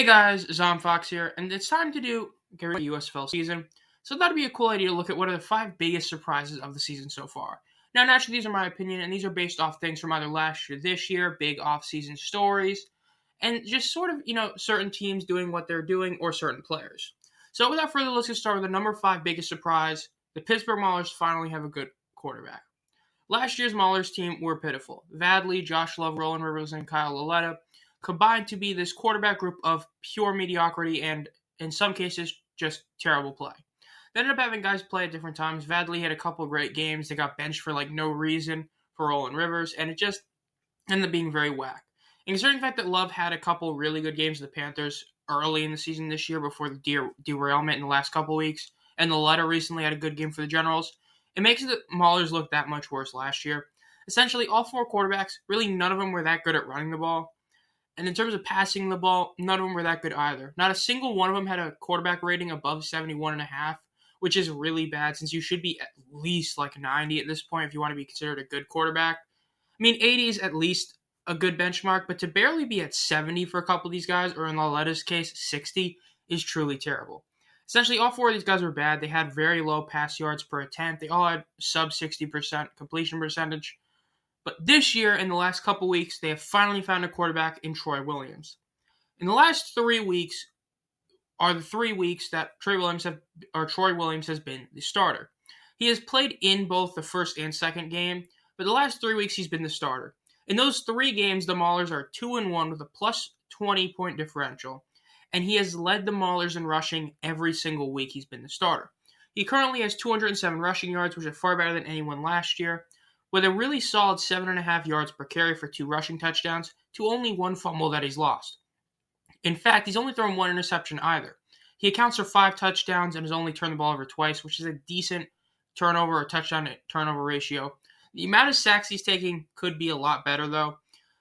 Hey guys, Fox here, and it's time to get ready for the USFL season. So that'd be a cool idea to look at what are the 5 biggest surprises of the season so far. Now, naturally, these are my opinion, and these are based off things from either last year, this year, big off-season stories, and just sort of certain teams doing what they're doing or certain players. So without further ado, let's get started with the number 5 biggest surprise: the Pittsburgh Maulers finally have a good quarterback. Last year's Maulers team were pitiful. Vadley, Josh Love, Roland Rivers, and Kyle Laletta combined to be this quarterback group of pure mediocrity and, in some cases, just terrible play. They ended up having guys play at different times. Vadley had a couple of great games. They got benched for no reason for Roland Rivers, and it just ended up being very whack. And considering the fact that Love had a couple really good games with the Panthers early in the season this year before the derailment in the last couple weeks, and the Laletta recently had a good game for the Generals, it makes the Maulers look that much worse last year. Essentially, all 4 quarterbacks, really none of them were that good at running the ball. And in terms of passing the ball, none of them were that good either. Not a single one of them had a quarterback rating above 71.5, which is really bad since you should be at least 90 at this point if you want to be considered a good quarterback. I mean, 80 is at least a good benchmark, but to barely be at 70 for a couple of these guys, or in Laletta's case, 60, is truly terrible. Essentially, all 4 of these guys were bad. They had very low pass yards per attempt. They all had sub 60% completion percentage. But this year, in the last couple weeks, they have finally found a quarterback in Troy Williams. In the last 3 weeks are the 3 weeks that Troy Williams has been the starter. He has played in both the first and second game, but the last 3 weeks he's been the starter. In those 3 games, the Maulers are 2-1 with a plus 20 point differential, and he has led the Maulers in rushing every single week he's been the starter. He currently has 207 rushing yards, which is far better than anyone last year, with a really solid 7.5 yards per carry for 2 rushing touchdowns to only 1 fumble that he's lost. In fact, he's only thrown 1 interception either. He accounts for 5 touchdowns and has only turned the ball over twice, which is a decent turnover or touchdown to turnover ratio. The amount of sacks he's taking could be a lot better, though.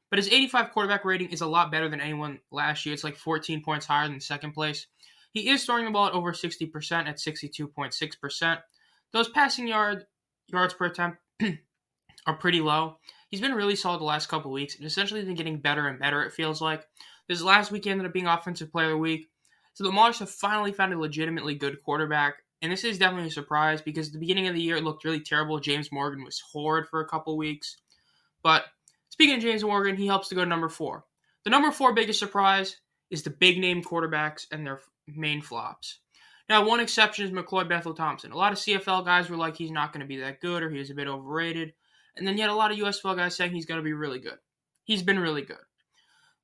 But his 85 quarterback rating is a lot better than anyone last year. It's 14 points higher than second place. He is throwing the ball at over 60% at 62.6%. Those passing yards per attempt are pretty low. He's been really solid the last couple weeks and essentially been getting better and better, it feels like. This last week ended up being Offensive Player of the Week. So the Maulers have finally found a legitimately good quarterback. And this is definitely a surprise because at the beginning of the year it looked really terrible. James Morgan was horrid for a couple weeks. But speaking of James Morgan, he helps to go to number 4. The number 4 biggest surprise is the big-name quarterbacks and their main flops. Now, one exception is McCloy Bethel-Thompson. A lot of CFL guys were like, he's not going to be that good or he was a bit overrated. And then you had a lot of USFL guys saying he's going to be really good. He's been really good.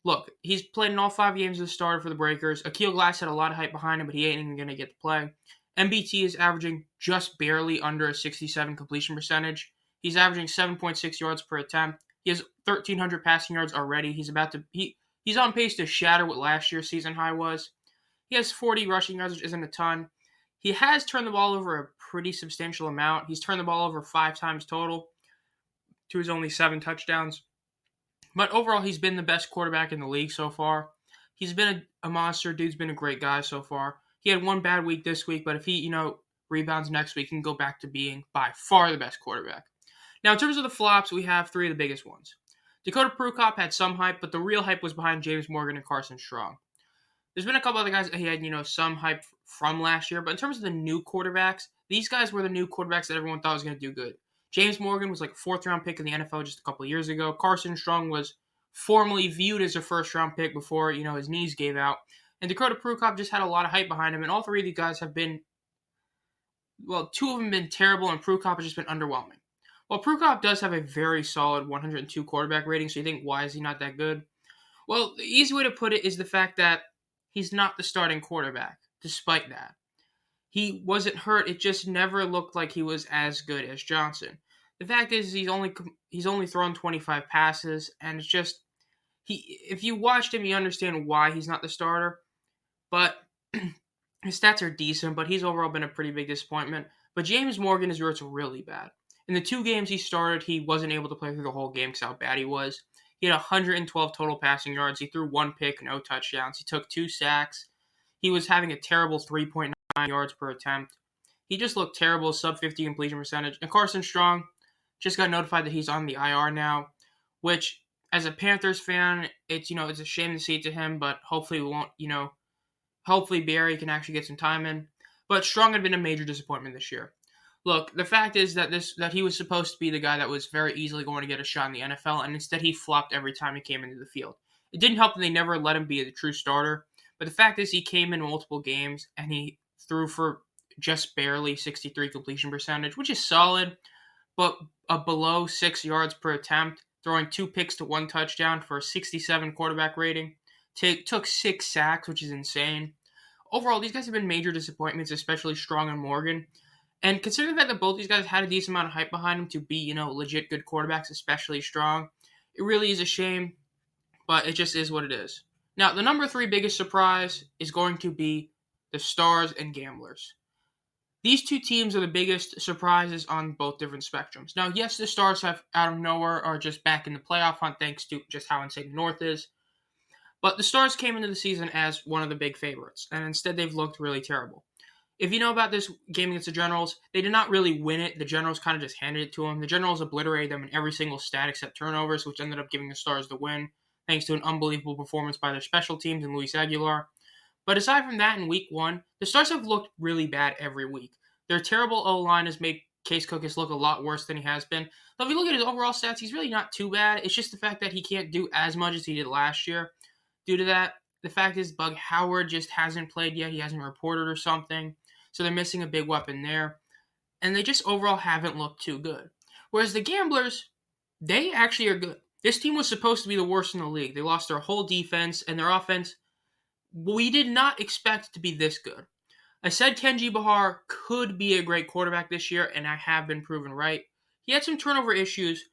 Look, he's played in all 5 games as a starter for the Breakers. Akil Glass had a lot of hype behind him, but he ain't even going to get to play. MBT is averaging just barely under a 67 completion percentage. He's averaging 7.6 yards per attempt. He has 1,300 passing yards already. He's on pace to shatter what last year's season high was. He has 40 rushing yards, which isn't a ton. He has turned the ball over a pretty substantial amount. He's turned the ball over 5 times total to his only 7 touchdowns. But overall, he's been the best quarterback in the league so far. He's been a monster. Dude's been a great guy so far. He had 1 bad week this week, but if he, rebounds next week, he can go back to being by far the best quarterback. Now, in terms of the flops, we have 3 of the biggest ones. Dakota Prukop had some hype, but the real hype was behind James Morgan and Carson Strong. There's been a couple other guys that he had, some hype from last year, but in terms of the new quarterbacks, these guys were the new quarterbacks that everyone thought was going to do good. James Morgan was a 4th-round pick in the NFL just a couple of years ago. Carson Strong was formerly viewed as a 1st-round pick before, his knees gave out. And Dakota Prukop just had a lot of hype behind him, and all 3 of these guys have been, 2 of them have been terrible, and Prukop has just been underwhelming. Well, Prukop does have a very solid 102 quarterback rating, so you think, why is he not that good? Well, the easy way to put it is the fact that he's not the starting quarterback, despite that. He wasn't hurt, it just never looked like he was as good as Johnson. The fact is, he's only thrown 25 passes, and it's just, if you watched him, you understand why he's not the starter. But his stats are decent, but he's overall been a pretty big disappointment. But James Morgan is where it's really bad. In the 2 games he started, he wasn't able to play through the whole game because how bad he was. He had 112 total passing yards. He threw 1 pick, no touchdowns. He took 2 sacks. He was having a terrible 3.9 yards per attempt. He just looked terrible, sub 50 completion percentage. And Carson Strong just got notified that he's on the IR now, which As a Panthers fan, it's a shame to see it to him, but hopefully we won't, hopefully Barry can actually get some time in. But Strong had been a major disappointment this year. Look, the fact is that he was supposed to be the guy that was very easily going to get a shot in the NFL, and instead he flopped every time he came into the field. It didn't help that they never let him be the true starter, but the fact is he came in multiple games and he threw for just barely 63 completion percentage, which is solid, but below 6 yards per attempt, throwing 2 picks to 1 touchdown for a 67 quarterback rating. Took 6 sacks, which is insane. Overall, these guys have been major disappointments, especially Strong and Morgan. And considering the fact that both these guys had a decent amount of hype behind them to be, legit good quarterbacks, especially Strong, it really is a shame, but it just is what it is. Now, the number 3 biggest surprise is going to be the Stars and Gamblers. These two teams are the biggest surprises on both different spectrums. Now, yes, the Stars have out of nowhere are just back in the playoff hunt thanks to just how insane the North is. But the Stars came into the season as one of the big favorites, and instead they've looked really terrible. If you know about this game against the Generals, they did not really win it. The Generals kind of just handed it to them. The Generals obliterated them in every single stat except turnovers, which ended up giving the Stars the win, thanks to an unbelievable performance by their special teams and Luis Aguilar. But aside from that, in Week 1, the Stars have looked really bad every week. Their terrible O-line has made Case Cookus look a lot worse than he has been. Though if you look at his overall stats, he's really not too bad. It's just the fact that he can't do as much as he did last year. Due to that, the fact is Bug Howard just hasn't played yet. He hasn't reported or something. So they're missing a big weapon there. And they just overall haven't looked too good. Whereas the Gamblers, they actually are good. This team was supposed to be the worst in the league. They lost their whole defense and their offense. We did not expect it to be this good. I said Kenji Bahar could be a great quarterback this year, and I have been proven right. He had some turnover issues,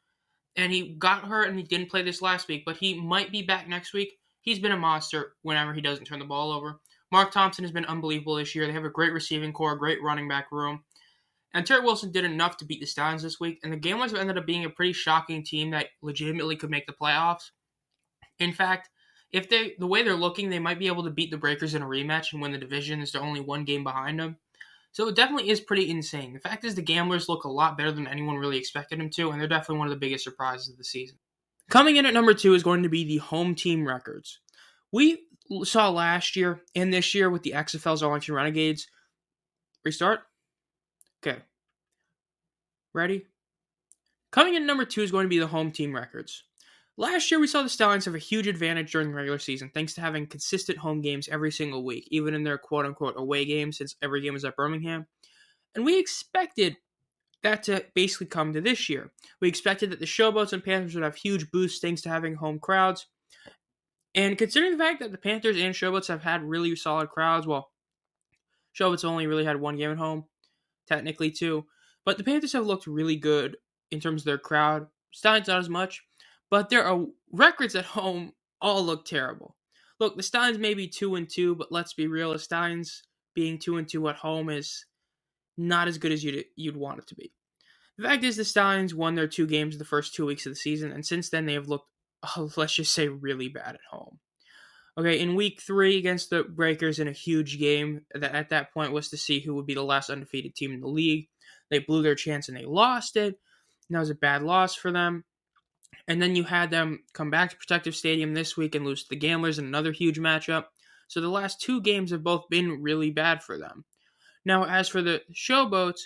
and he got hurt, and he didn't play this last week, but he might be back next week. He's been a monster whenever he doesn't turn the ball over. Mark Thompson has been unbelievable this year. They have a great receiving core, great running back room. And Terry Wilson did enough to beat the Stallions this week, and the Gamblers have ended up being a pretty shocking team that legitimately could make the playoffs. In fact, if the way they're looking, they might be able to beat the Breakers in a rematch and win the division as they're only 1 game behind them. So it definitely is pretty insane. The fact is the Gamblers look a lot better than anyone really expected them to, and they're definitely one of the biggest surprises of the season. Coming in at number 2 is going to be the home team records. We saw last year and this year with the XFL's Arlington Renegades. Restart? Okay. Ready? Coming in at number 2 is going to be the home team records. Last year, we saw the Stallions have a huge advantage during the regular season thanks to having consistent home games every single week, even in their quote-unquote away games since every game was at Birmingham. And we expected that to basically come to this year. We expected that the Showboats and Panthers would have huge boosts thanks to having home crowds. And considering the fact that the Panthers and Showboats have had really solid crowds, well, Showboats only really had 1 game at home, technically 2. But the Panthers have looked really good in terms of their crowd. Stallions not as much. But their records at home all look terrible. Look, the Stallions may be 2-2, but let's be real. The Stallions being 2-2 at home is not as good as you'd want it to be. The fact is the Stallions won their 2 games the first 2 weeks of the season, and since then they have looked, let's just say, really bad at home. Okay, in Week 3 against the Breakers in a huge game, that at that point was to see who would be the last undefeated team in the league. They blew their chance and they lost it. And that was a bad loss for them. And then you had them come back to Protective Stadium this week and lose to the Gamblers in another huge matchup. So the last 2 games have both been really bad for them. Now, as for the Showboats,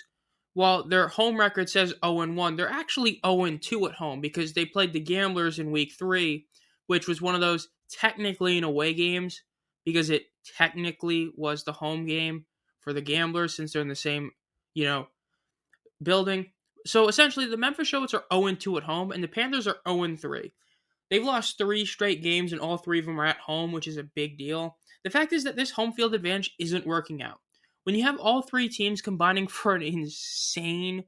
while their home record says 0-1, they're actually 0-2 at home because they played the Gamblers in Week 3, which was one of those technically in away games because it technically was the home game for the Gamblers since they're in the same, building. So essentially, the Memphis Showboats are 0-2 at home, and the Panthers are 0-3. They've lost 3 straight games, and all 3 of them are at home, which is a big deal. The fact is that this home field advantage isn't working out. When you have all 3 teams combining for an insanely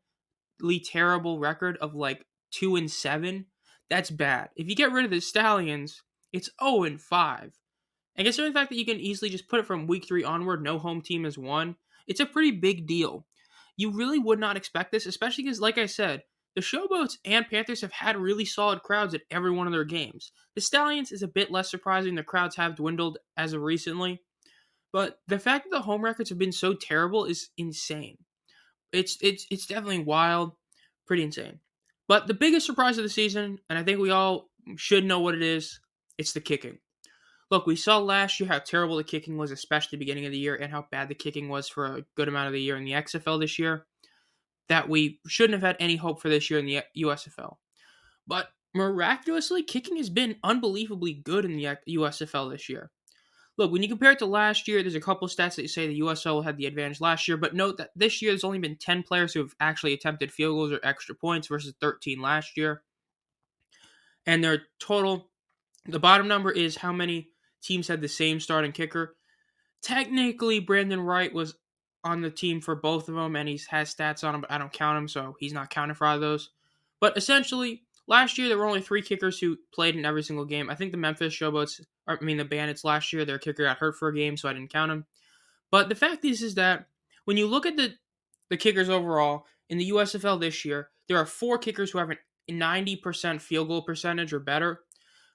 terrible record of 2-7, that's bad. If you get rid of the Stallions, it's 0-5. And considering the fact that you can easily just put it from Week 3 onward, no home team has won, it's a pretty big deal. You really would not expect this, especially because, like I said, the Showboats and Panthers have had really solid crowds at every one of their games. The Stallions is a bit less surprising. The crowds have dwindled as of recently. But the fact that the home records have been so terrible is insane. It's definitely wild. Pretty insane. But the biggest surprise of the season, and I think we all should know what it is. It's the kicking. Look, we saw last year how terrible the kicking was, especially the beginning of the year, and how bad the kicking was for a good amount of the year in the XFL this year, that we shouldn't have had any hope for this year in the USFL. But miraculously, kicking has been unbelievably good in the USFL this year. Look, when you compare it to last year, there's a couple stats that say the USFL had the advantage last year, but note that this year there's only been 10 players who have actually attempted field goals or extra points versus 13 last year. And their total, the bottom number is how many teams had the same starting kicker. Technically, Brandon Wright was on the team for both of them, and he has stats on him, but I don't count him, so he's not counted for either of those. But essentially, last year there were only 3 kickers who played in every single game. I think the Bandits last year, their kicker got hurt for a game, so I didn't count him. But the fact is that when you look at the kickers overall in the USFL this year, there are 4 kickers who have a 90% field goal percentage or better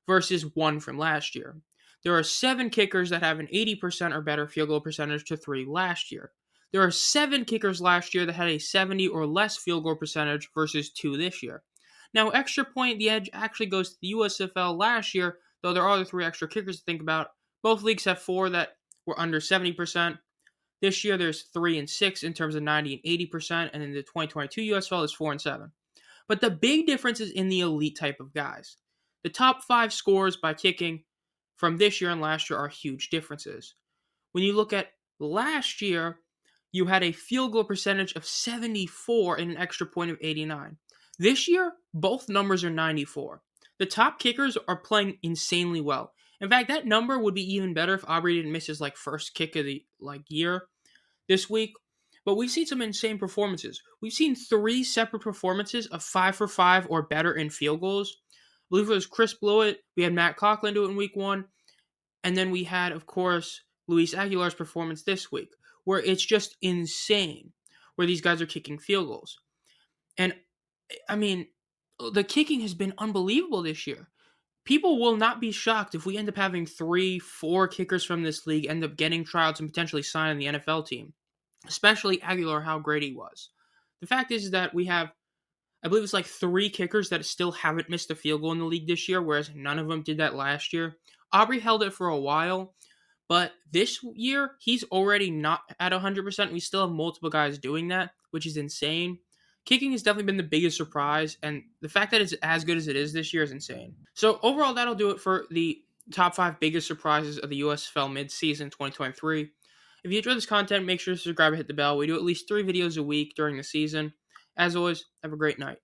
versus 1 from last year. There are 7 kickers that have an 80% or better field goal percentage to 3 last year. There are 7 kickers last year that had a 70 or less field goal percentage versus 2 this year. Now, extra point, the edge actually goes to the USFL last year, though there are the 3 extra kickers to think about. Both leagues have 4 that were under 70%. This year, there's 3 and 6 in terms of 90 and 80%, and in the 2022 USFL is 4 and 7. But the big difference is in the elite type of guys. The top 5 scores by kicking from this year and last year are huge differences. When you look at last year, you had a field goal percentage of 74 and an extra point of 89. This year, both numbers are 94. The top kickers are playing insanely well. In fact, that number would be even better if Aubrey didn't miss his first kick of the year this week. But we've seen some insane performances. We've seen 3 separate performances of 5 for 5 or better in field goals. I believe it was Chris Blewett. We had Matt Coughlin do it in week 1. And then we had, of course, Luis Aguilar's performance this week, where it's just insane, where these guys are kicking field goals. And, I mean, the kicking has been unbelievable this year. People will not be shocked if we end up having 3-4 kickers from this league end up getting tryouts and potentially signing the NFL team, especially Aguilar, how great he was. The fact is that we have, I believe it's 3 kickers that still haven't missed a field goal in the league this year, whereas none of them did that last year. Aubrey held it for a while, but this year, he's already not at 100%. We still have multiple guys doing that, which is insane. Kicking has definitely been the biggest surprise, and the fact that it's as good as it is this year is insane. So overall, that'll do it for the top 5 biggest surprises of the USFL midseason 2023. If you enjoy this content, make sure to subscribe and hit the bell. We do at least 3 videos a week during the season. As always, have a great night.